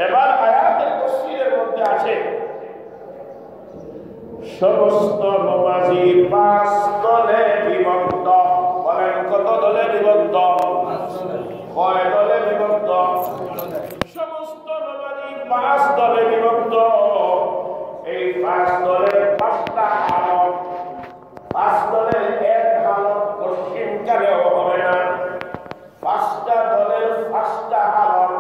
এবার আয়াতের তাফসীরের মধ্যে আছে সমস্ত নামাজি 5 দলে বিভক্ত। বলেন কত দলে বিভক্ত? 5 দলে বিভক্ত। সমস্ত নামাজি 5 দলে বিভক্ত। এই 5 দলের 5টা হালত, 5 দলের এক হালত পশ্চিমকালেও হবে না। 5টা দলের 5টা হালত।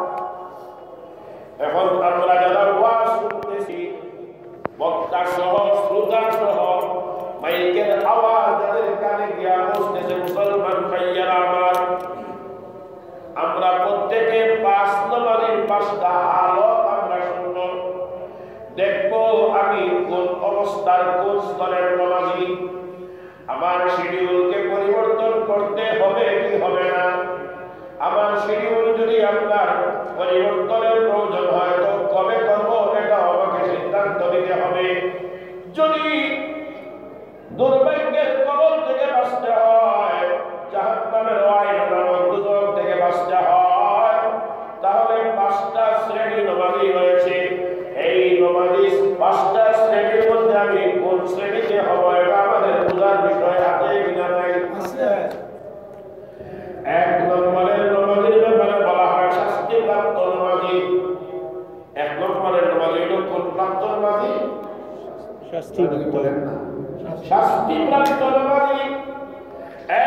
এখন আমরা যারা ওয়াজ শুনতেছি, বক্তা সহ শ্রোতা সহ মাইকের আওয়াজ যাদের কানে গিয়া পৌঁছতেছে, মুসলমান ভাইয়ারা আমার, আমরা প্রত্যেকে 5 নম্বরের 5টা হালত আমরা শুনব। দেখবো আমি কোন অবস্থার কোন স্তরের নামাজি। আমার শিডিউলকে পরিবর্তন করতে হবে কি হবে না? আমার শিডিউল যদি আপনার পরিবর্তনের প্রয়োজন হয় তো কবে করব এটা আমাকে সিদ্ধান্ত নিতে হবে। যদি দুর্ভাগ্যের কবল থেকে বাঁচতে হয়, জাহান্নামের ওয়াইল নামক দুর্যোগ থেকে বাঁচতে হয়, তাহলে 5টা শ্রেণী নামাজি রয়েছে। এই নামাজি 5টা শ্রেণীর মধ্যে আমি কোন শ্রেণীতে হব এটা আমাদের বোঝার বিষয় আছে কিনা নাই? এক নম্বরের নামাজির ব্যাপারে বলা হয় শাস্তিপ্রাপ্ত নামাজি। 1 নম্বরের নামাজি হলো কোন প্রাপ্ত নামাজি? শাস্তিপ্রাপ্ত নামাজি।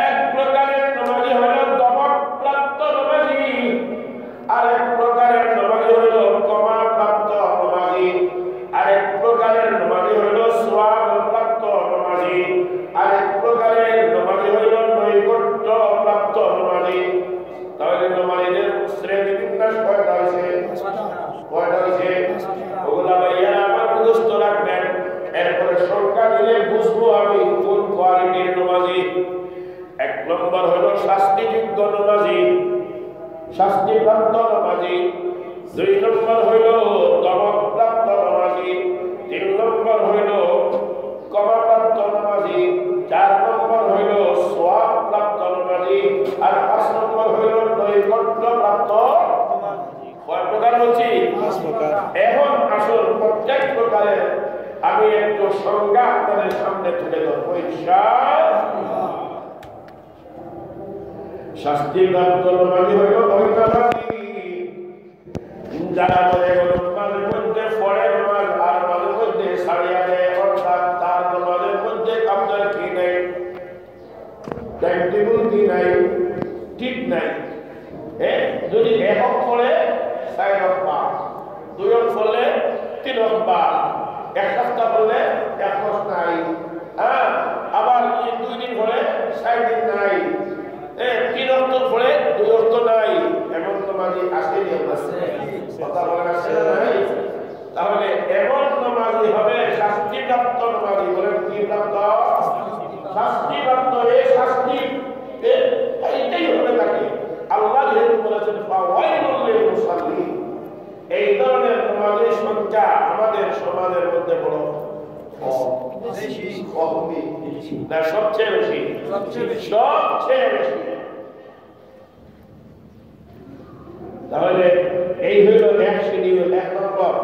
এক প্রকারের নামাজি হলো দমকপ্রাপ্ত নামাজি, আরেক প্রকারের নামাজি হলো ক্ষমাপ্রাপ্ত নামাজি, আরেক প্রকারের নামাজি হলো সোয়াবপ্রাপ্ত নামাজি, আরেক প্রকারের নামাজি হলো নৈকট্য প্রাপ্ত নামাজি। তাহলে নামাজিদের শ্রেণী বিন্যাস কয়টা আছে? কয়টা আছে? ওগুলা ভাইয়ারা আমার মুখস্থ রাখবেন। এরপরে সংখ্যা দিলে বুঝবো আমি কোন কোয়ালিটির নামাজি। 1 নম্বর হলো শাস্তিযোগ্য নামাজি, শাস্তিপ্রাপ্ত নামাজি। 2 নম্বর হইল দমকপ্রাপ্ত নামাজি। 3 নম্বর হইল ক্ষমাপ্রাপ্ত নামাজি। 4 নম্বর হইল সোয়াবপ্রাপ্ত নামাজি। আর 5 নম্বর হইল নৈকট্যপ্রাপ্ত। কয় প্রকার বলছি? এখন আসল প্রত্যেক প্রকারের আমি একটু সংজ্ঞা আপনাদের সামনে তুলে ধরবো ইনশাআল্লাহ। শাস্তিপ্রাপ্ত নামাজি হইল ওই নামাজি যারা বলে নামাজের মধ্যে পড়ে নামাজ আর নামাজের মধ্যে ছাড়িয়া দেয়, অর্থাৎ তার নামাজের মধ্যে আপনার কি নাই, টাইম টেবিল কি নাই, ঠিক নাই। যদি 1 অক্ষ পড়ে 4 অক্ষ, 2 অক্ষ পড়লে 3 অক্ষ, 1 সপ্তাহ পড়লে 1 মাস নাই, আবার 2 দিন পড়ে 4 দিন নাই, 3 অক্ষ পড়ে 2 অক্ষ নাই। এমন নামাজি আছে কথা বলেন আছে নাই? তাহলে এমন নামাজি হবে শাস্তিপ্রাপ্ত নামাজি। বলেন কি প্রাপ্ত? শাস্তিপ্রাপ্ত। এই শাস্তি এইটাই হবে তাকে। আল্লাহ যেহেতু বলেছেন ফাওয়াইলুল লিল মুসাল্লিন, এই ধরনের নামাজের সংখ্যা আমাদের সমাজের মধ্যে বড় না সবচেয়ে বেশি, সবচেয়ে বেশি। তাহলে এই হইল 1 শিডিউল, 1 নম্বর।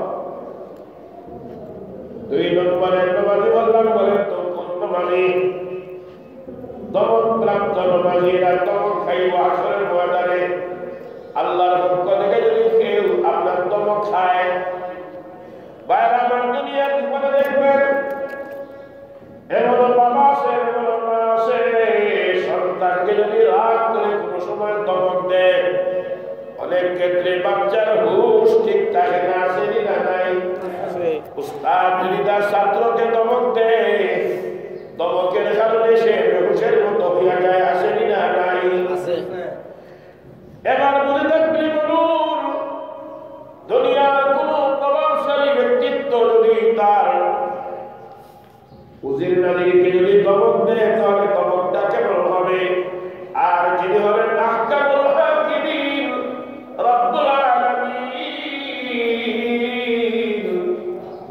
2 নম্বরের নামাজি বললাম, বলেন তো কোন নামাজি? দমকপ্রাপ্ত নামাজিরা দমক খাইব আসরের ময়দানে। আল্লাহর পক্ষ থেকে যদি কেউ আপনার দমক খায়, বাইরে আমার দুনিয়ার জীবনে দেখবেন এমন বাবা আছে, এমন মা আছে, সন্তানকে যদি রাগ করে কোনো সময় দমক দেয়, অনেক ক্ষেত্রে বাচ্চার হুঁশ ঠিক থাকে না, আছে না নাই? উস্তাদ যদি তার ছাত্রকে দমক দেয়, দমকের কারণে সে বেহুশের মতো হইয়া যায়, আছে না নাই? এবার বুঝে থাকলে বলুন, দুনিয়ার কোন প্রভাবশালী ব্যক্তিত্ব যদি তার উজির নারীকে যদি দমক দেয়, তাহলে দমকটা কেমন হবে? আর যিনি হলেন আহকামুল হাকিমিন রব্বুল আলামিন,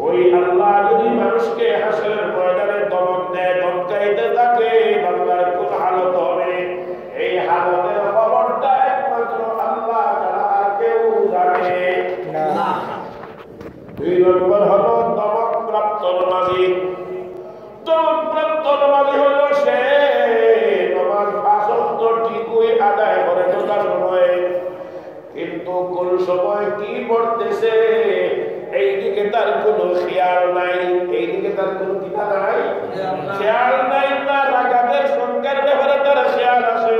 ওই আল্লাহ যদি মানুষকে হাসরের ময়দানে দমক দেয়, দমকাইতে থাকে, বান্দার কোন হালত হবে? এই হালতের খবরটা একমাত্র আল্লাহ ছাড়া আর কেউ জানে না। দুই নম্বর হলো দমকপ্রাপ্ত নামাজি। দমকপ্রাপ্ত নামাজি হলো সে নামাজ পাঁচ ওয়াক্ত ঠিকই আদায় করে যথা সময়ে, কিন্তু কোন সময় কি পড়তেছে এইদিকে তার কোনো খেয়াল নাই, এইদিকে তার কোনো কিতা নাই, খেয়াল নাই। না রাকাতের সংখ্যার ব্যাপারে তার খেয়াল আছে,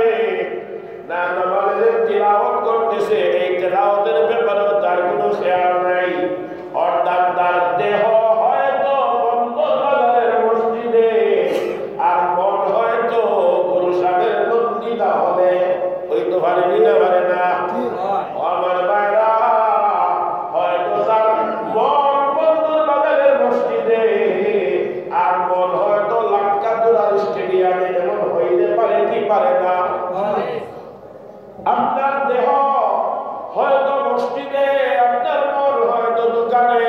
না নামাজের তিলাওয়াত করতেছে এই তিলাওয়াতের ব্যাপারে তার কোনো খেয়াল নাই। অর্থাৎ তার দেহ হয়তো বন্ধবাজারের মসজিদে আর মন হয়তো গুলশানের মন্দিরা হলে হইতে পারেনি, না পারে না। আমার বাইরা হয়তো তার মন বন্ধবাজারের মসজিদে আর মন হয়তো লাক্কাতুরার স্টেডিয়ামে, এমন হইতে পারে কি পারে না। আপনার দেহ হয়তো মসজিদে, আপনার মন হয়তো দোকানে।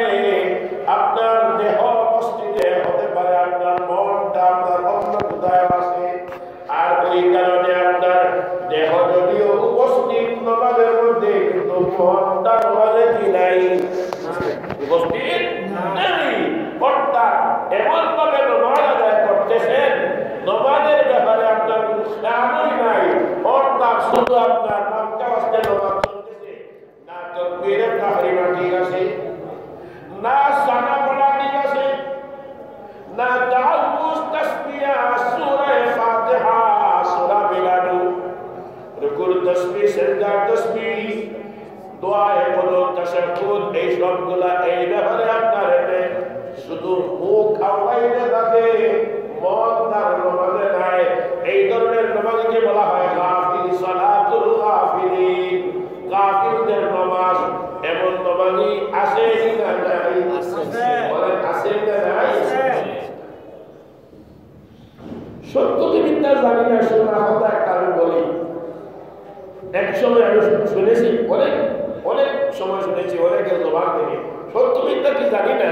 আপনার দেহ মসজিদে হতে পারে, আপনার মনটা আপনার অন্য কোথায় আছে। আর ওই কারণে আপনার দেহ যদিও উপস্থিত নামাজের মধ্যে, কিন্তু মনটা নামাজে কি নাই, উপস্থিত নাই। অর্থাৎ এমন ভাবে নামাজ আদায় করতেছেন নামাজের ব্যাপারে আপনার কোনো খেয়ালই নাই। অর্থাৎ শুধু আপনার নামটা আসতে নামাজ চলতেছে, না তাকবীরের তাহরিমা ঠিক আছে, না সানা পড়া ঠিক আছে, না তাআউযুজ তাসবিহ সূরা ফাতিহা সূরা মিলাদু রুকুর তাসবিহ সিজদার তাসবিহ দোয়ায়ে কুনুত তাশাহুদ এই সবগুলা এই ব্যাপারে আপনার শুধু মুখ আওয়াইতে থাকে, মন তার নামাজে নাই। এই ধরনের নামাজকে বলা হয় গাফিল, সালাতুল গাফিলিন, গাফিলদের নামাজ। এমন নামাজি আছে না নাই? বলেন আছে না নাই? সত্যি মিথ্যা জানি না, শোনা কথা একটা আমি বলি। এক সময় আমি শুনেছি, অনেক সময় শুনেছি অনেকের জবান থেকে, সত্য মিথ্যা কি জানি না,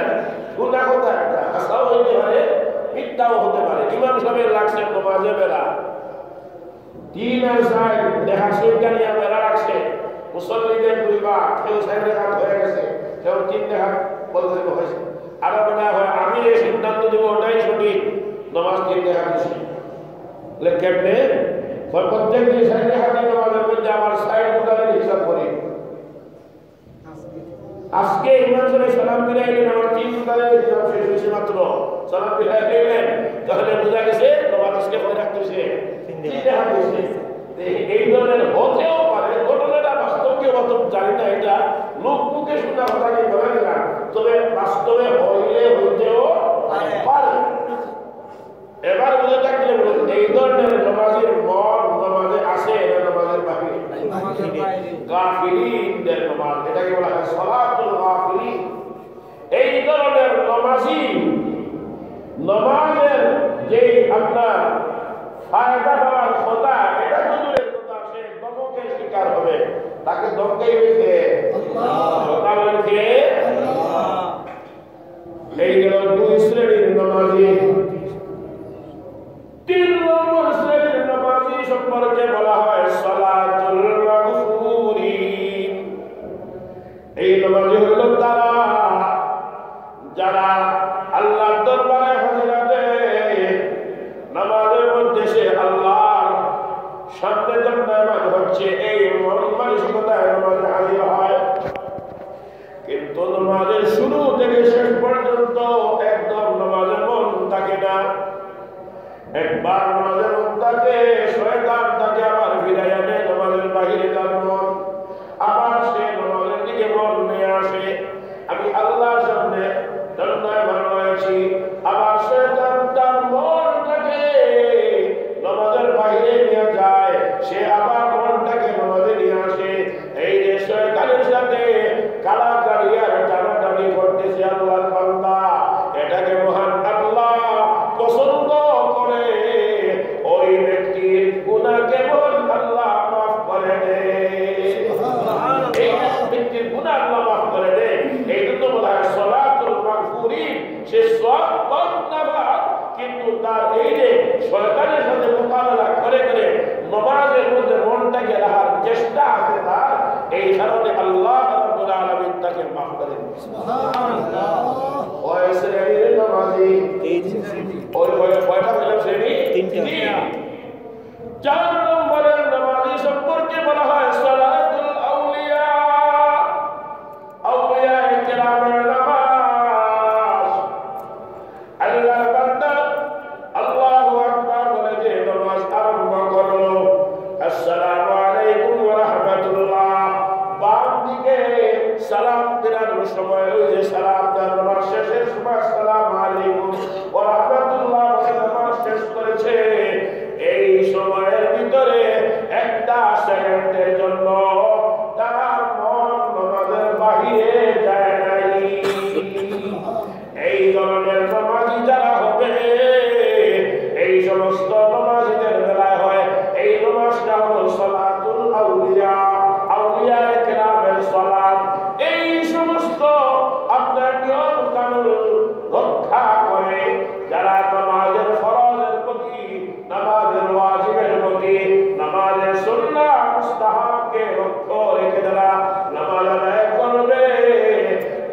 শোনা কথা একটা, আশাও হইতে পারে মিথ্যাও হতে পারে। ইমাম সাহেব লাগছে নামাজে বেলা, 3 আর 4 দেখা শৈতানিয়া বেলা রাখছে, মুসল্লিদের 2 ভাগ, কেউ 4 রাকাত হয়ে গেছে, কেউ 3 রাকাত বলতে হয়েছে। আরো মনে হয় আমি এই সিদ্ধান্ত দেবো ওটাই সঠিক, নামাজ 3 রাকাত দিচ্ছি। কেমনে প্রত্যেক দিন 4 রাকাত নামাজের মধ্যে আমার সাইড কোটালের হিসাব করি। আজকে ইমাম সাহেব সালাম ফিরাইলেন, আমার 3 কোটালের হিসাব শেষ হয়েছে মাত্র। সালাম ফিরাইলেন, তাহলে বোঝা গেছে নামাজ আজকে কয় রাখতেছে 3 রাকাত হয়েছে। এই ধরনের হতেও পারে, ঘটনাটা বাস্তব কেউ অত জানি না, এটা লোক মুখে শোনা কথা নিয়ে বলে না, তবে বাস্তবে হইলে হইতেও পারে। এবার বুঝে থাকলে বলুন, এই ধরনের নামাজের মন নামাজে আসে না নামাজের বাহিরে? গাফিলিনদের নামাজ, এটাকে বলা হয় সালাতুল গাফিলিন। এই ধরনের নামাজি নামাজের যে আপনার ফায়দা পাওয়ার কথা, এটা তো দূরের কথা, সে দমকের শিকার হবে। তাকে দমকেই হয়েছে এই গেল 2 শ্রেণীর নামাজি। 3 নম্বর শ্রেণীর নামাজি সম্পর্কে বলা হয় সালাতুল মাগফুরিন। এই নামাজি হলো তারা যারা আল্লাহর দরবারে হাজিরা দেয়, নামাজের মধ্যে সে আল্লাহর সামনে দণ্ডায়মান হচ্ছে, এই মানসিকতায় নামাজে হাজির হয়। কিন্তু নামাজের শুরু থেকে শেষ পর্যন্ত একদম নামাজে মন থাকে না। একবার নামাজের মন থাকে, শয়তান তাকে আবার ফিরাইয়া দেয় নামাজের বাহিরে তার মন, আবার সে নামাজের দিকে মন নিয়ে আসে। আমি আল্লাহর সামনে দণ্ডায়মান হয়েছি, আবার শয়তান তার মনটাকে নামাজের বাহিরে নিয়ে যায়, সে আবার মনটাকে নামাজে নিয়ে আসে। এই যে শয়তানের সাথে কাড়াকাড়ি আর টানাটানি করতেছে আল্লাহর বান্দা, এটাকে মহান আল্লাহ পছন্দ করে। ওই ব্যক্তির গুনাহ কেবল আল্লাহ মাফ করে দেয়, এই ব্যক্তির গুনাহ আল্লাহ মাফ করে দেয়। এই জন্য বলা হয় সালাতুল মাগফুরিন, সে সব কম নামাজ, কিন্তু তার এই যে শয়তানের সাথে মোকাবেলা করে করে নামাজের মধ্যে মনটাকে রাখার চেষ্টা আছে তার, এই কারণে আল্লাহ রাব্বুল আলামিন তাকে মাফ করে ওই শ্রেণীর নামাজি ওই কয়টা হইল শ্রেণী? তিনটা। 4 নম্বরের নামাজি সম্পর্কে বলা হয় সালাতুল আউলিয়া, আউলিয়া কেরামের নামাজ। আল্লাহর বান্দা আল্লাহু আকবার বলে যে নামাজ আরম্ভ করলো, আসসালামু আলাইকুম ওয়া রাহমাতুল্লাহ, বাম দিকে সালাম ফেরানোর সময় ওই যে সালাম দেওয়ার নামাজ শেষের সময় আসসালামু আলাইকুম ওয়া রাহমাতুল্লাহ বলে নামাজ শেষ করেছে। এই সময়ের ভিতরে একটা সেকেন্ডের জন্য তার মন নামাজের বাহিরে যায় নাই। এই ধরনের নামাজি যারা হবে, এই সমস্ত নামাজিদের বেলায় হয় এই নামাজটা হলো সালাতুল আউলিয়া, আউলিয়া কেরামের সালাত। এই সমস্ত আপনার নিয়ম কানুন রক্ষা করে যারা নামাজের ফরজের প্রতি, নামাজের ওয়াজিবের প্রতি, নামাজের সুন্নাহ মুস্তাহাবকে লক্ষ্য রেখে যারা নামাজ আদায় করবে,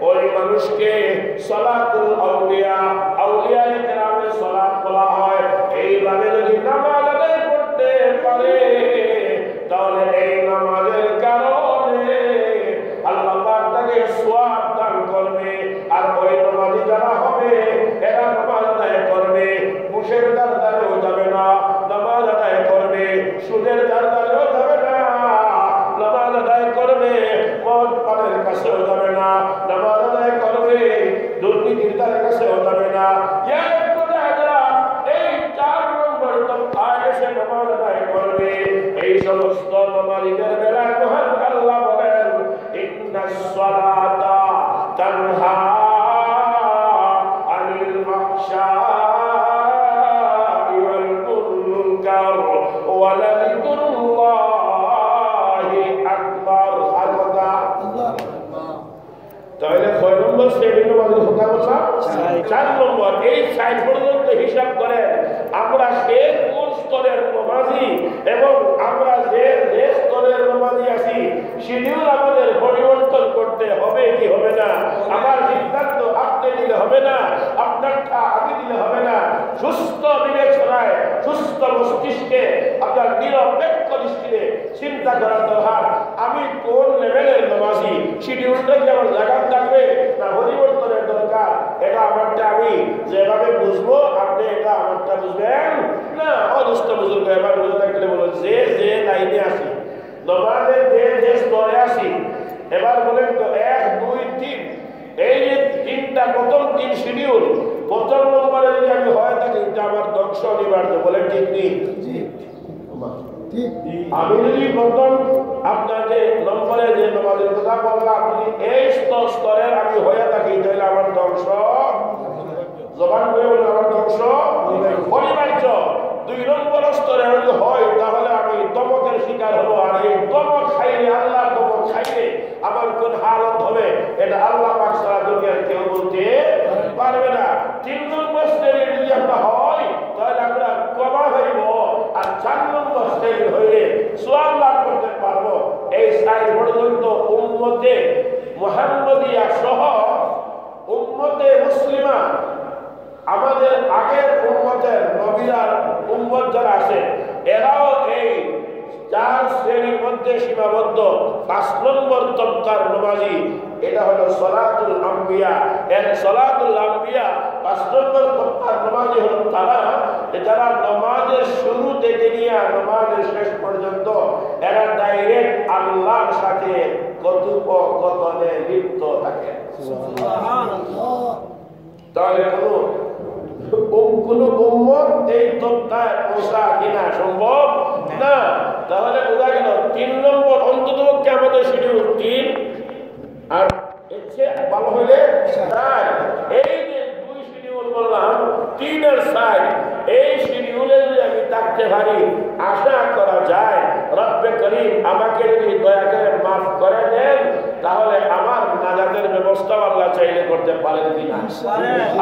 ওই মানুষকে সালাতুল আউলিয়া, আউলিয়া কেরামের সালাত বলা হয়। এইভাবে যদি নামাজ আদায় করতে পারে তাহলে এই নামাজের কারণে আল্লাহ পাক তাকে সওয়াব দান করবে। আর ওই নামাজি যারা হবে এরা নামাজ আদায় করবে, ঘুষের দ্বারেও যাবে না, নামাজ আদায় করবে, সুদের দ্বারেও যাবে না, নামাজ আদায় করবে, মদ পানের কাছেও যাবে না, নামাজ আদায় করবে, দুর্নীতির দ্বারের কাছেও যাবে না। এই 4 নম্বর তফায় এসে নামাজ আদায় করবে। এই সমস্ত নামাজীদের বেলায় মহান আল্লাহ বলেন, ইন্নাস সালাতা তানহা আনিল ফাহশাই ওয়াল মুনকার ওয়া লাযিকরুল্লাহি আকবার। তাহলে 6 নম্বর শ্রেণীর নামাজের কথা বললাম। 4 নম্বর, এই 4 পর্যন্ত হিসাব করেন আমরা সে কোন স্তরের নামাজি এবং আমরা যে স্তরের নামাজি আছি শিডিউল আমাদের পরিবর্তন করতে হবে কি হবে না। আমার সিদ্ধান্ত আপনি দিলে হবে না, আপনারটা আমি দিলে হবে না। সুস্থ বিবেচনায়, সুস্থ মস্তিষ্কে আপনার নিরপেক্ষ দৃষ্টিতে চিন্তা করার দরকার আমি কোন লেভেলের নামাজি, শিডিউলটা কি আমার জায়গা থাকবে না পরিবর্তনের দরকার। এটা আমারটা আমি যেভাবে বুঝবো আপনি এটা আমারটা বুঝবেন না। অদুষ্ট বুঝুন এবার বুঝে থাকলে বলুন যে যে লাইনে আসি, নামাজের যে যে স্তরে আসি, এবার বলেন তো 1, 2, 3 এই যে 3টা প্রথম 3 শিডিউল, প্রথম নম্বরে যদি আমি হয় থাকি এটা আমার ধ্বংস অনিবার্য। বলেন ঠিক নেই? আমি যদি প্রথম আপনার যে নম্বরে যে নামাজের কথা বললাম আপনি এই স্তরের আমি হয়ে থাকি তাহলে আমার ধ্বংস, জবান করে বলে আমার ধ্বংস অনিবার্য। 2 নম্বর স্তরে যদি হয় তাহলে আমি দমকের শিকার হবো। আর এই দমক খাইলে, আল্লাহ দমক খাইলে আমার কোন হালত হবে এটা আল্লাহ পাক ছাড়া দুনিয়ার কেউ বলতে পারবে না। 3 নম্বর স্তরে যদি আমরা হয় তাহলে আমরা কমা হইব। আর 4 নম্বর শ্রেণী হইলে সওয়াব লাভ করতে পারবো। এই 4 পর্যন্ত উম্মতে মুহাম্মদিয়া সহ উম্মতে মুসলিমা, আমাদের আগের উম্মতের নবীর উম্মত যারা আছে এরাও এই 4 শ্রেণীর মধ্যে সীমাবদ্ধ। 5 নম্বর তবকার নামাজি এটা হলো সালাতুল আম্বিয়া। এর সালাতুল আম্বিয়া 5 নম্বর তবকার নামাজি হলো তারা যারা নামাজের শুরু থেকে নিয়ে নামাজের শেষ পর্যন্ত এরা ডাইরেক্ট আল্লাহর সাথে কথোপকথনে লিপ্ত থাকে। তাহলে কোন উম্মত এই তবকায় পৌঁছা কিনা সম্ভব না। তাহলে বোঝা গেল 3 নম্বর অন্তত আমাদের শিডিউল 3 আর এর চেয়ে ভালো হইলে 4। এই যে 2 শিডিউল বললাম 3 আর 4, এই শিডিউলে যদি আমি থাকতে পারি আশা করা যায় রব্বে করিম আমাকে যদি দয়া করে মাফ করে দেন তাহলে আমার নাজাতের ব্যবস্থা আল্লাহ চাইলে করতে পারেন কিনা?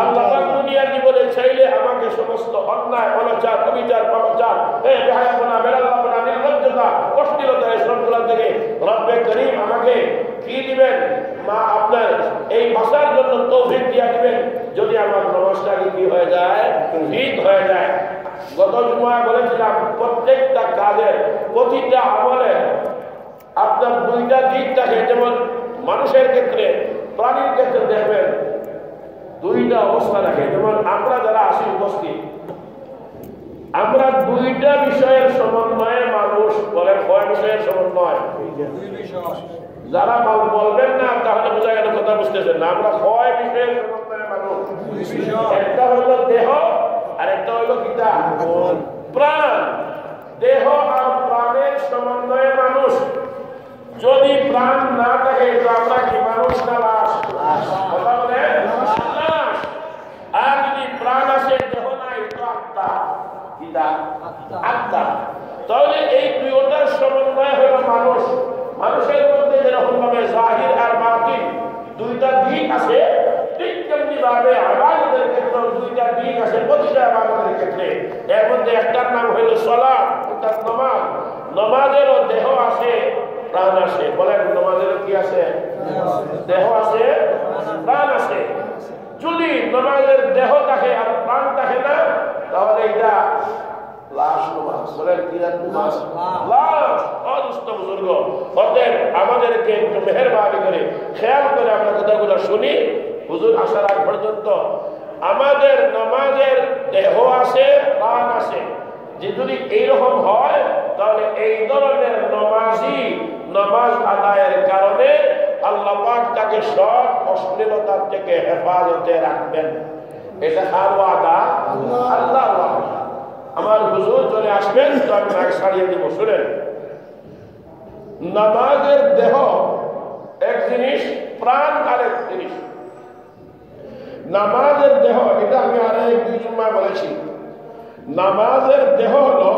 আল্লাহ পাক দুনিয়ার জীবনে চাইলে আমাকে সমস্ত অন্যায় অনাচার অবিচার পাপাচার বেহায়াপনা বেলাল্লাপনা নির্লজ্জতা অশ্লীলতা এসবগুলো থেকে রব্বে করিম আমাকে কি দিবেন? মা আপনার এই ভাষার জন্য তৌফিক দিয়া দিবেন যদি আমার নমাজটাকে কি হয়ে যায়, ঠিক হয়ে যায়। গত জুমায় বলেছিলাম প্রত্যেকটা কাজের প্রতিটা আমলে আপনার দুইটা দিক থাকে। যেমন মানুষের ক্ষেত্রে প্রাণীর ক্ষেত্রে দেখবেন দুইটা অবস্থা থাকে। যেমন আমরা যারা আসি উপস্থিত, আমরা দুইটা বিষয়ের সমন্বয়ে মানুষ। বলেন কয় বিষয়ের সমন্বয়? যারা বলবেন না তাহলে বোঝা গেল কথা বুঝতেছেন না। আমরা কয় বিষয়ের সমন্বয়ে মানুষ? একটা হলো দেহ আর একটা হলো কিতা প্রাণ। দেহ আর প্রাণের সমন্বয়ে মানুষ। যদি প্রাণ না থাকে তো আমরা কি মানুষ না লাশ? কথা বলেন লাশ। আর যদি প্রাণ আসে দেহ নাই তো আত্মা। কিতা আত্মা। তাহলে এই দুইটার সমন্বয় হলো মানুষ। মানুষের মধ্যে যেরকম ভাবে জাহির আর বাতিন দুইটা দিক আছে, ঠিক তেমনি ভাবে ইবাদতের ক্ষেত্রে দুইটা দিক আছে। প্রতিটা ইবাদতের ক্ষেত্রে এর মধ্যে একটার নাম হলো সালাত অর্থাৎ নামাজ। নামাজেরও দেহ আছে প্রাণ আছে। বলেন নামাজেরও কি আছে? দেহ আছে প্রাণ আছে। যদি নামাজের দেহ থাকে আর প্রাণ থাকে না তাহলে এটা লাশ নামাজ। বলেন কি নামাজ? লাশ। অদুষ্ট বুজুর্গ অতএব আমাদেরকে একটু মেহেরবানি করে খেয়াল করে আমরা কথাগুলো শুনি। হুজুর আসার আগ পর্যন্ত আমাদের নামাজের দেহ আছে প্রাণ আছে। যে যদি এইরকম হয় তাহলে এই ধরনের নামাজি নামাজ আদায়ের কারণে আল্লাহ পাক তাকে সব অশ্লীলতার থেকে হেফাজতে রাখবেন। এটা কার ওয়াদা? আল্লাহর ওয়াদা। আমার হুজুর চলে আসবেন তো আমি মাইক ছাড়িয়ে দিব। শুনেন, নামাজের দেহ এক জিনিস, প্রাণ আরেক জিনিস। নামাজের দেহ এটা আমি আরেক দুই জুম্মায় বলেছি। নামাজের দেহ হলো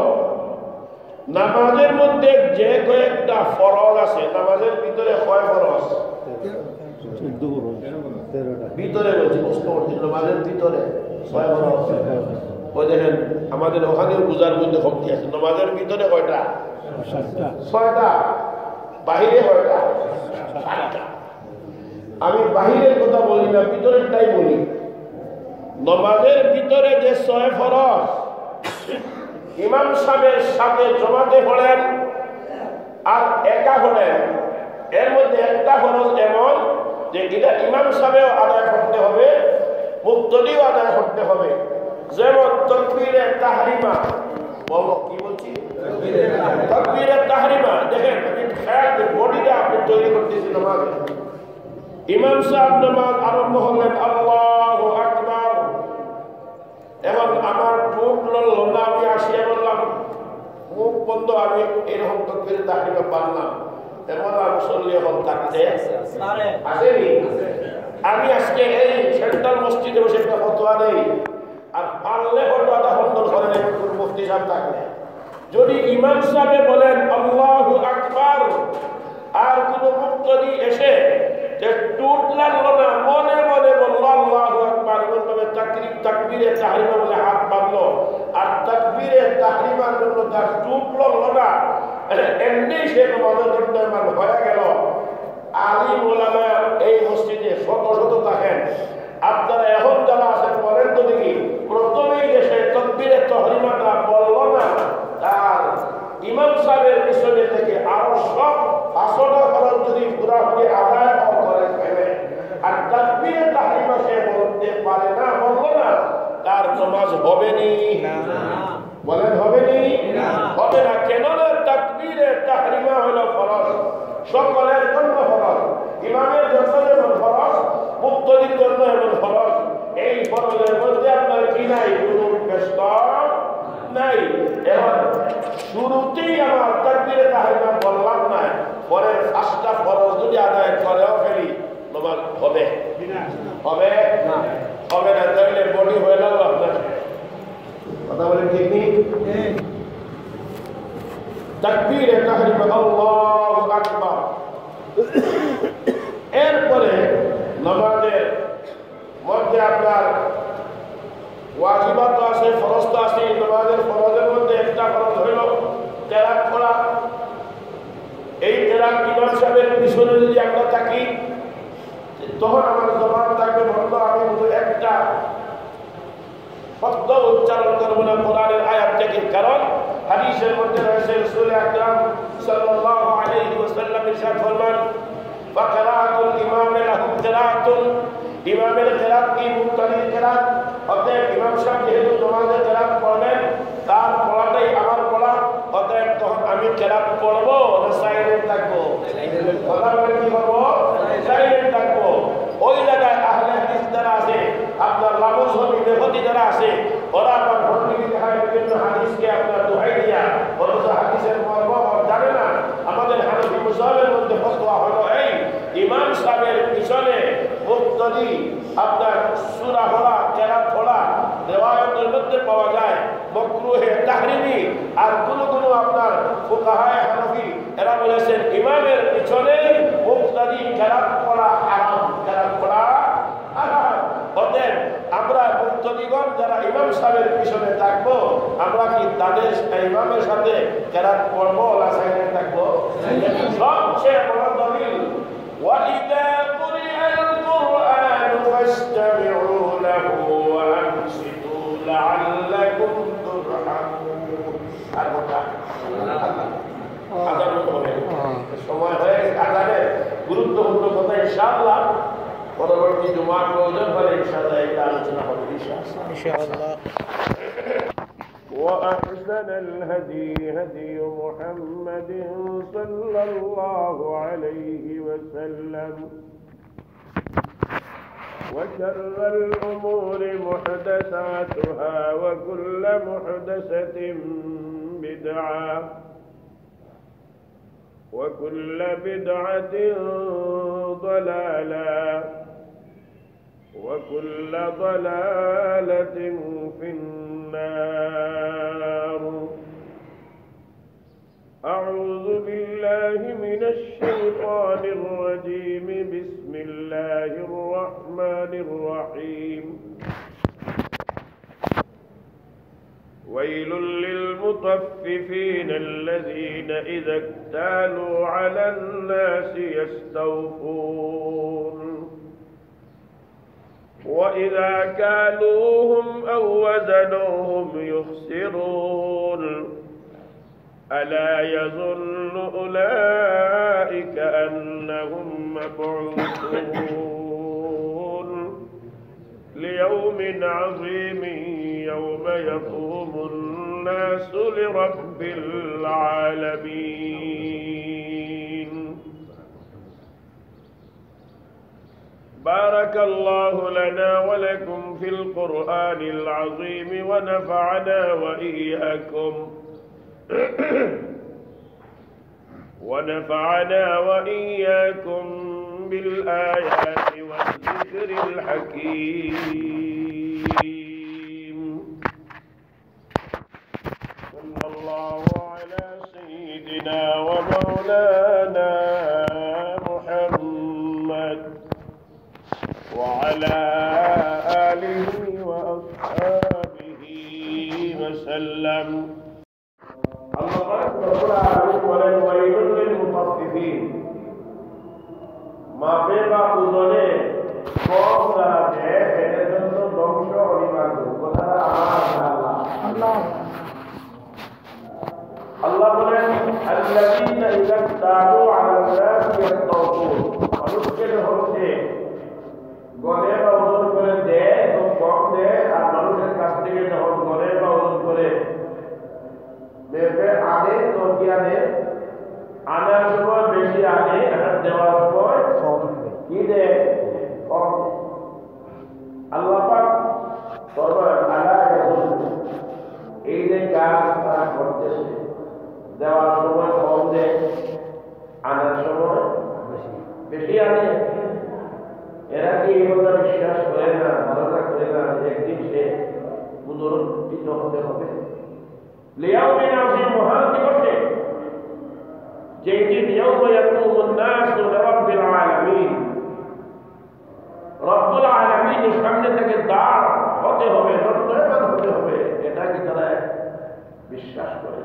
নামাজের মধ্যে যে কয়েকটা ফরজ আছে। নামাজের ভিতরে কয় ফরজ? ভিতরে বলছি নামাজের ভিতরে কয় ফরজ? ওই দেখেন আমাদের ওখানেও বুঝার মধ্যে শক্তি আছে। নামাজের ভিতরে কয়টা? 6টা। বাহিরে কয়টা? 7টা। আমি বাহিরের কথা বলি না, ভিতরেরটাই বলি। নামাজের ভিতরে যে 6 ফরজ ইমাম সাহেবের সাথে জমাতে পড়েন আর একা পড়েন, এর মধ্যে একটা ফরজ এমন যে এটা ইমাম সাহেবেও আদায় করতে হবে, মুক্তদিও আদায় করতে হবে। যেমন তাকবীরে তাহরিমা। বলো কি বলছি? তাকবীরে তাহরিমা। দেখেন আমি খেয়াল বডিটা আপনি তৈরি করতেছি নামাজ। ইমাম সাহেব নামাজ আরম্ভ হলেন আল্লাহু আকবার। এখন আমার ঠোঁট লড়ল না, আমি আসিয়া বললাম মুখ বন্ধ, আমি এরকম তাকবীরে তাহরিমা পারলাম। এমন মুসল্লি এখন থাকতে আসেনি। আমি আজকে এই সেন্ট্রাল মসজিদে বসে একটা ফতোয়া দেই, আর পারলে ফতোয়াটা খণ্ডন করেন এমন কোন মুফতি সাহেব থাকলে। যদি ইমাম সাহেব বলেন আল্লাহু আকবার আর কোন মুক্তদি এসে টুট লাগলো না, মনে মনে বলল আল্লাহু আকবার, এমনভাবে তাকবীরে তাহরিমা বলে হাত বাঁধলো, আর তাকবীরে তাহরিমার জন্য তার টুট লাগলো না, এমনি সে নামাজের জন্য আমার হয়ে গেল। আলিম ওলামা এই মসজিদে শত শত থাকেন। আপনারা এখন যারা আছেন বলেন তো দেখি, প্রথমেই যে সে তাকবীরে তাহরিমাটা বললো না, তার ইমাম সাহেবের পিছনে থেকে আরো সব 500টা ফরজ যদি পুরাপুরি আদায় করেন ফেলে, আর তাকবীরে তাহরিমা সে বলতে পারে না, বললো না, তার নামাজ হবে নি। বলেন হবে নি? হবে না। কেননা তাকবীরে তাহরিমা হলো ফরজ, সকলের জন্য ফরজ। ইমামের জন্য যেমন ফরজ, মুক্তদির জন্য এমন ফরজ। এই ফরজের মধ্যে আপনার কি নাই? কোনো ব্যস্ত নাই। এখন শুরুতেই আমার তাকবীরে তাহরিমা বললাম না, পরে 5টা ফরজ যদি আদায় করেও ফেলি নামাজ হবে? হবে না। হবে না। তাহলে বডি হয়ে গেল আপনার। কথা বলেন ঠিক নেই? তাকবীরে তাহরিমা আল্লাহু আকবার। এরপরে পিছনে যদি আমরা থাকি তখন আমার জবান থাকবে বন্ধ, আমি শুধু একটা শব্দ উচ্চারণ করবো না কোরআনের আয়াত থেকে। কারণ হাদিসের মধ্যে রয়েছে রাসূল আকরাম সাল্লাল্লাহু আলাইহি ওয়াসাল্লাম ইরশাদ ফরমান ফাকরাতুল ইমাম লাহু কিরাতুন, ইমামের কিরাত কি মুক্তাদির কিরাত। অতএব ইমাম সাহেব যেহেতু নামাজে কিরাত পড়বেন, তার পড়াটাই আমার পড়া, অতএব তখন আমি কিরাত পড়বো না সাইলেন্ট থাকবো? কথা বলে কি করবো? সাইলেন্ট থাকবো। ওই জায়গায় আহলে হাদিস যারা আছে, আপনার লামুজহবি বেহতি যারা আছে, ওরা আবার ভণ্ডগি দেখায় বিভিন্ন হাদিসকে আপনার দোহাই দিয়া, অথচ হাদিসের মর্ম জানে না। আমাদের হানফি মাযহাবের মধ্যে ফতোয়া হলো এই ইমাম সাহেবের পিছনে মুক্তাদি আপনার সূরা পড়া, কিরাত পড়া রিওয়ায়াতের মধ্যে পাওয়া যায় মাকরুহে তাহরিমি। আর কোন কোন আপনার ফুকাহায়ে হানফি এরা বলেছেন ইমামের পিছনে মুক্তাদি কিরাত পড়া হারাম, কিরাত পড়া হারাম। অতএব আমরা মুক্তাদিগণ যারা ইমাম সাহেবের পিছনে থাকবো, আমরা কি তাদের ইমামের সাথে কিরাত পড়বো না সাইলেন্ট থাকবো? সবচেয়ে বড় দলিল ওয়াইদা কুরিআল কুরআন ফাসতামিউ লাহু ওয়া আনসিতু লাআল্লাকুম তুরহামুন। আর কথা আযান হবে, সময় হয়ে গেছে আযানের। গুরুত্বপূর্ণ কথা ইনশাআল্লাহ পরবর্তী জুমার প্রয়োজন হলে ইনশাআল্লাহ এটা আলোচনা হবে ইনশাআল্লাহ। وأحسن الهدي هدي محمد صلى الله عليه وسلم وشر الأمور محدثاتها وكل محدثة بدعة وكل بدعة ضلالة وكل ضلالة في النار. أعوذ بالله من الشيطان الرجيم. بسم الله الرحمن الرحيم. ويل للمطففين الذين إذا اكتالوا على الناس يستوفون وإذا كالوهم أو وزنوهم يخسرون. ألا يظن أولئك أنهم مبعوثون ليوم عظيم يوم يقوم الناس لرب العالمين. بارك الله لنا ولكم في القرآن العظيم ونفعنا وإياكم بالآيات والذكر الحكيم. صلى الله على سيدنا ومولانا محمد وعلى آله وأصحابه وسلم. মাপে বা ওজনে কম যারা দেয় এদের জন্য ধ্বংস অনিবার্য। কথাটা আমার আল্লাহ বলেন আল্লাযীনা ইযা তালু আলান নাস ইয়াস্তাউফুন। মানুষকে হচ্ছে গনে বা ওজন করে দেয় তো কম দেয়, আর মানুষের কাছ থেকে যখন গনে বা ওজন করে মেপে আনে তো কি আনে, আনার সময় বেশি আনে আর দেওয়ার সময় কি দেয়, কম। আল্লাহ পাক ফরমান আলা ইয়াজুন, এই যে কাজ তারা করতেছে, দেওয়ার সময় কম দেয়, আনার সময় বেশি আনে। এরা কি এই কথা বিশ্বাস করে না, ধারণা করে না একদিন সে পুনরুত্থিত হতে হবে? লিয়াউমিন আযীম, মহান দিবসে, যেই দিন ইয়াউমা ইয়াকুমুন নাসু লিরাব্বিল আলামিন, রব্বুল আলামিনের সামনে থেকে দাঁড় হতে হবে, দণ্ডায়মান হতে হবে। এটা কি তারা বিশ্বাস করে?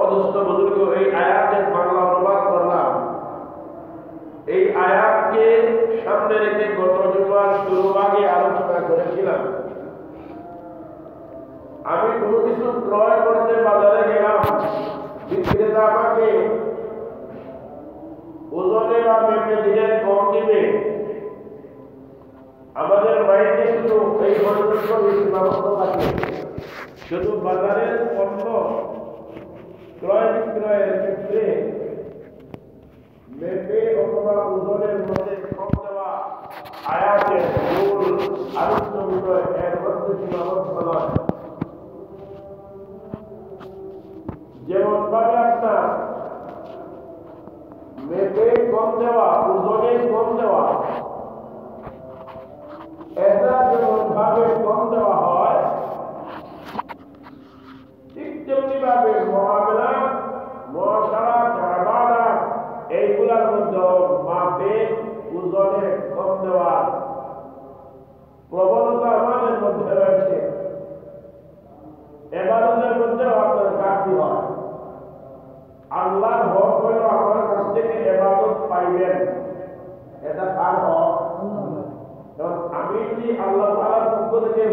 অদুষ্ট বুজুর্গ এই আয়াতের বাংলা অনুবাদ করলাম। এই আয়াতকে সামনে রেখে গত জুমার শুরু আগে আলোচনা করেছিলাম। আমি কোনো কিছু ক্রয় করতে বাজারে গেলাম, বিক্রেতা আমাকে ওজনে বা মেপে দিলে কম দিবে। আমাদের মাইন্ডে শুধু এই ব্যবস্থা থাকে, শুধু বাজারের পণ্য ক্রয় বিক্রয়ের ক্ষেত্রে মেপে অথবা ওজনের মধ্যে কম দেওয়া আয়াতের মূল আলোচ্য বিষয় এর মধ্যে সীমাবদ্ধ নয়। যেমন ভাবে আপনার মেপে কম দেওয়া, ওজনে কম দেওয়া, এটা যেমন ভাবে কম দেওয়া হয়, ঠিক তেমনি ভাবে মহামেলা, মহাসারা, ইবাদত এইগুলার মধ্যে মাপে ওজনে কম দেওয়া প্রবণতা আমাদের মধ্যে রয়েছে। ইবাদতের মধ্যে আপনার ঘাটতি হয়। আল্লাহর হক হল আমার কাছ থেকে ইবাদত পাইবেন, এটা কার হক? আমি যদি আল্লাহ তাআলার পক্ষ থেকে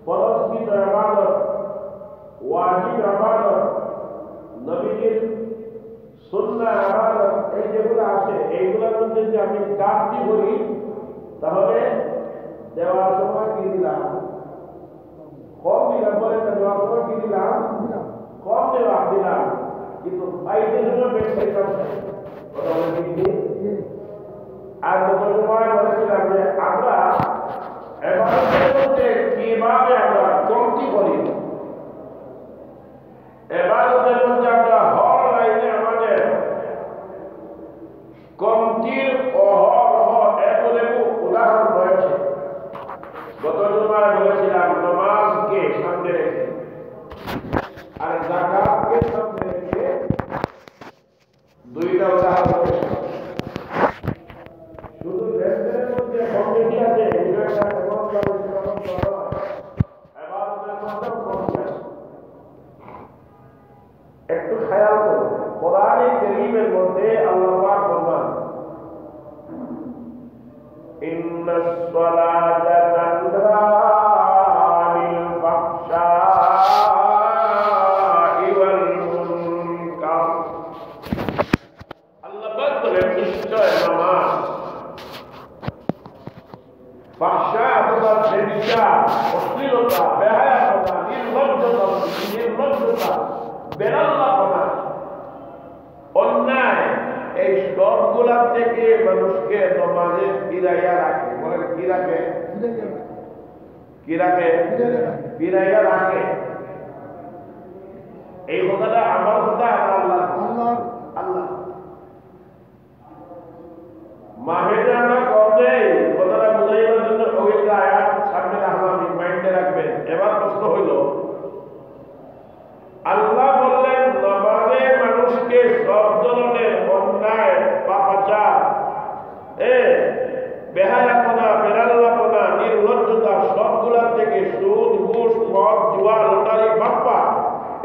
ফরজকৃত ইবাদত, ওয়াজিব ইবাদত, নবীর সুন্নাহ ইবাদত এই যেগুলো আছে, এইগুলোর মধ্যে যদি আমি ঘাটতি করি, তাহলে দেওয়ার সময় কি দিলাম? কম দিলাম। বলে দেওয়ার সময় কি দিলাম? কম দেওয়া দিলাম, কিন্তু পাইতে সময় বেশ পাইতাম। আর সময় বলেছিলাম যে আমরা ইবাদতের মধ্যে কিভাবে আমরা কমতি করি। ইবাদতের মধ্যে আমরা হর লাইনে আমাদের কমতির অহরহ এতলেবু উদাহরণ রয়েছে। গত জুমায় বলেছিলাম নামাজকে সামনে রেখে আর যাকাতকে সামনে রেখে দুইটা উদাহরণ রয়েছে। শুধু লেনদেনের মধ্যে কমতি আছে, বিষয়টা এমন ভাবে সীমাবদ্ধ নয়, ইবাদতের মধ্যেও কমতি আছে। একটু খেয়াল করুন, কোরআনে কারীমের মধ্যে আল্লাহ পাক ফরমান, ইন্নাস সালাতা তানহা আনিল ফাহশাই ওয়াল মুনকার। আল্লাহ পাক বলেন নিশ্চয় নামাজ ফাহশা অথবা বেবিচার, অশ্লীলতা, বেহায়াপনা, নির্লজ্জতা, বেরাল্লাপনা, অন্যায়, এই সবগুলা থেকে মানুষকে নামাজে ফিরাইয়া রাখে। বলেন কি রাখে? কি রাখে? ফিরাইয়া রাখে। এই কথাটা আমার কথা, আল্লাহ আল্লাহ মাহের আমরা কম দেই। কথাটা বুঝাইবার জন্য ওইটা আয়াত সামনে রাখলাম, মাইন্ডে রাখবেন। এবার প্রশ্ন হইল, আল্লাহ বললেন নামাজে মানুষকে সব ধরনের অন্যায়, পাপাচার, বেহায়াপনা, বেরাল্লাপনা, নির্লজ্জতা সবগুলার থেকে, সুদ, ঘুষ, মদ, জুয়া, লটারি, বাপ্পা,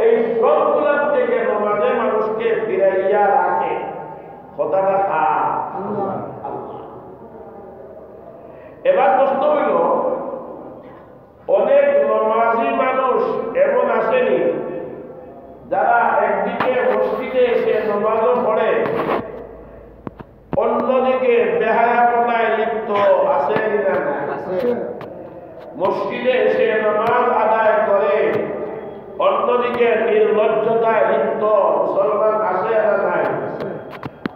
এই সবগুলার থেকে নামাজে মানুষকে ফিরাইয়া রাখে। কথাটা আল্লাহ। এবার প্রশ্ন হইল, অনেক নামাজি মানুষ এমন আসেনি যারা একদিকে মসজিদে এসে নামাজও পড়ে, অন্যদিকে বেহায়াপনায় লিপ্ত আছে না? মসজিদে এসে নামাজ আদায় করে, অন্যদিকে নির্লজ্জতায় লিপ্ত মুসলমান আছে না নাই?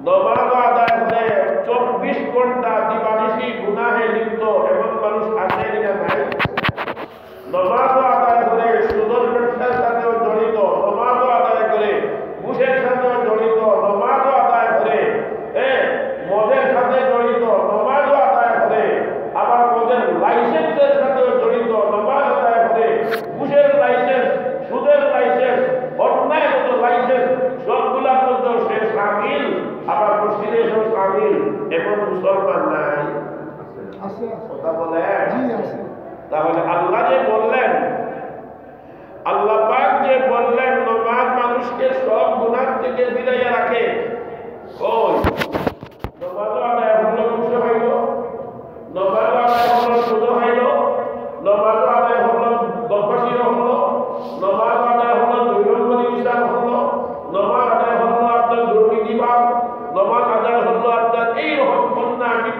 নামাজ আদায় করে 24 ঘন্টা দিবানিশি গুনাহে লিপ্ত এমন মানুষ আছে না নাই? নামাজ আদায় করে সুদের ব্যবসার সাথেও জড়িত, নামাজ আদায় করে ঘুষের সাথেও জড়িত, নামাজ আদায় করে মদের সাথে জড়িত, নামাজ আদায় করে আবার মদের লাইসেন্সের সাথেও জড়িত, নামাজ আদায় করে ঘুষের লাইসেন্স, সুদের লাইসেন্স, অন্যায় লাইসেন্স সবগুলার মধ্যে সে শামিল, আবার মসজিদে সব শামিল। এমন মুসলমান নাই? কথা বলে। তাহলে আল্লাহ যে বললেন, আল্লাহ পাক যে বললেন নামাজ মানুষকে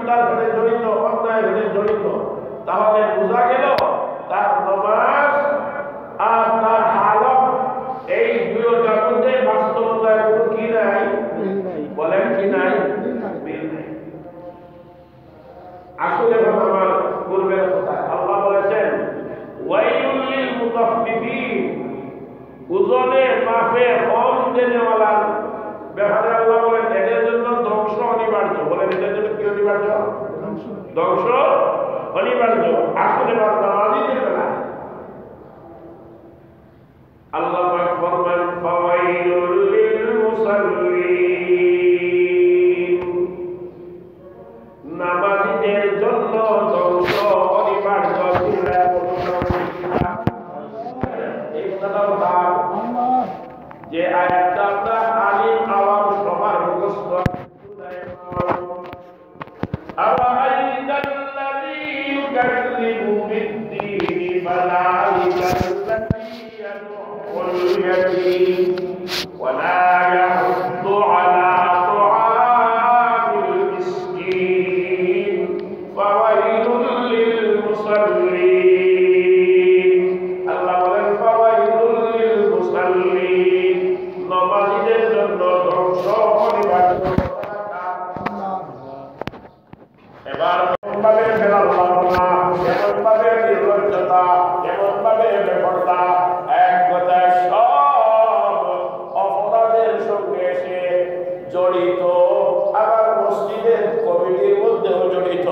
মিথ্যার সাথে জড়িত, অন্যায়ের সাথে জড়িত, তাহলে বোঝা গেল তার নামাজ আর তার হালত এই দুইটার মধ্যে বাস্তবতায় কোনো কি নাই, বলেন কি নাই, মিল নাই। আসলে আমার পূর্বের কথা আল্লাহ বলেছেন ওয়াইলুল লিল মুতাফফিফিন, ওজনে মাপে কম দেনেওয়ালা ব্যাপারে আল্লাহ বলেন এদের জন্য ধ্বংস অনিবার্য। বলেন এদের জন্য কি অনিবার্য? ধ্বংস অনিবার্য। আসলে নামাজীদের বেলা আল্লাহ পাক ফরমান ফাওয়াইলুল লিল মুসাল্লিন, নামাজীদের জন্য ধ্বংস অনিবার্য। এই কথাটাও তার যে আয়াতটা আমরা আলিম আওয়াম সবার মুখস্থ আরাআইতাল্লাযী ইউকাযযিবু বিদ্দীন ফাযালিকাল্লাযী ইয়াদউল ইয়াতীম ওয়া লা ইয়াহুদ্দু আলা তুআমিল মিসকিন ফাওয়াইলুল লিল মুসাল্লিন। আল্লাহ বলেন ফাওয়াইলুল লিল মুসাল্লিন, নামাজীদের জন্য ধ্বংস অনিবার্য। এবার এমনভাবে ফেরাল ভাবনা, এমনভাবে নির্লজ্জতা, এমনভাবে বেপরদা, এক কথায় সব অপরাধের সঙ্গে এসে জড়িত। আবার মসজিদের কমিটির মধ্যেও জড়িত,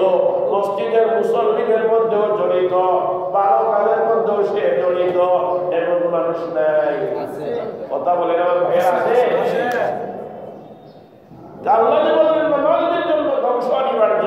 মসজিদের মুসল্লিদের মধ্যেও জড়িত, ভালো কাজের মধ্যেও সে জড়িত। এমন মানুষ নাই, কথা বলে আমার ভাইয়া আছে। আল্লাহ বললেন নামাজীদের জন্য ধ্বংস অনিবার্য।